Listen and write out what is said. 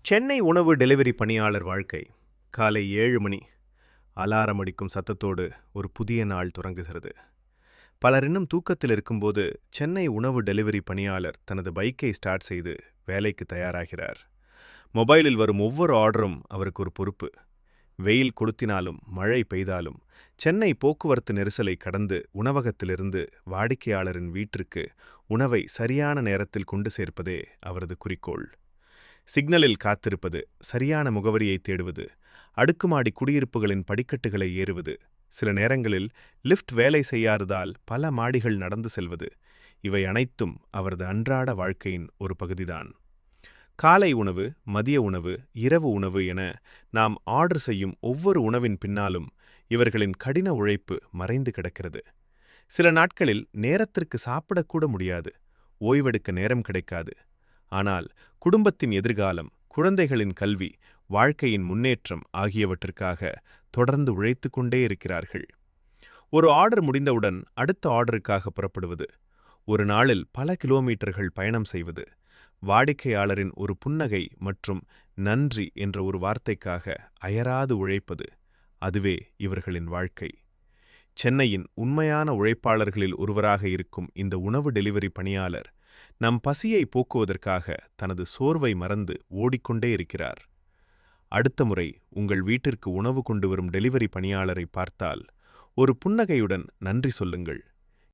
சென்னை உணவு டெலிவரி பணியாளர் வாழ்க்கை. காலை 7 மணி. அலாரம் அடிக்கும் சத்தத்தோடு ஒரு புதிய நாள் தொடங்குகிறது. பலர் இன்னும் தூக்கத்தில் இருக்கும்போது சென்னை உணவு டெலிவரி பணியாளர் தனது பைக்கை ஸ்டார்ட் செய்து வேலைக்கு தயாராகிறார். மொபைலில் வரும் ஒவ்வொரு ஆர்டரும் அவருக்கு ஒரு பொறுப்பு. வெயில் கொளுத்தினாலும் மழை பெய்தாலும் சென்னை போக்குவரத்து நெரிசலை கடந்து உணவகத்திலிருந்து வாடிக்கையாளரின் வீட்டிற்கு உணவை சரியான நேரத்தில் கொண்டு சேர்ப்பதே அவரது குறிக்கோள். சிக்னலில் காத்திருப்பது, சரியான முகவரியை தேடுவது, அடுக்குமாடி குடியிருப்புகளின் படிக்கட்டுகளை ஏறுவது, சில நேரங்களில் லிஃப்ட் வேலை செய்யாததால் பல மாடிகள் நடந்து செல்வது, இவை அனைத்தும் அவரது அன்றாட வாழ்க்கையின் ஒரு பகுதிதான். காலை உணவு, மதிய உணவு, இரவு உணவு என நாம் ஆர்டர் செய்யும் ஒவ்வொரு உணவின் பின்னாலும் இவர்களின் கடின உழைப்பு மறைந்து கிடக்கிறது. சில நாட்களில் நேரத்திற்கு சாப்பிடக்கூட முடியாது, ஓய்வெடுக்க நேரம் கிடைக்காது. ஆனால் குடும்பத்தின் எதிர்காலம், குழந்தைகளின் கல்வி, வாழ்க்கையின் முன்னேற்றம் ஆகியவற்றிற்காக தொடர்ந்து உழைத்து கொண்டே இருக்கிறார்கள். ஒரு ஆர்டர் முடிந்தவுடன் அடுத்த ஆர்டருக்காக புறப்படுவது, ஒரு நாளில் பல கிலோமீட்டர்கள் பயணம் செய்வது, வாடிக்கையாளரின் ஒரு புன்னகை மற்றும் நன்றி என்ற ஒரு வார்த்தைக்காக அயராது உழைப்பது, அதுவே இவர்களின் வாழ்க்கை. சென்னையின் உண்மையான உழைப்பாளர்களில் ஒருவராக இருக்கும் இந்த உணவு டெலிவரி பணியாளர் நம் பசியை போக்குவதற்காக தனது சோர்வை மறந்து ஓடிக்கொண்டே இருக்கிறார். அடுத்த முறை உங்கள் வீட்டிற்கு உணவு கொண்டு வரும் டெலிவரி பணியாளரை பார்த்தால் ஒரு புன்னகையுடன் நன்றி சொல்லுங்கள்.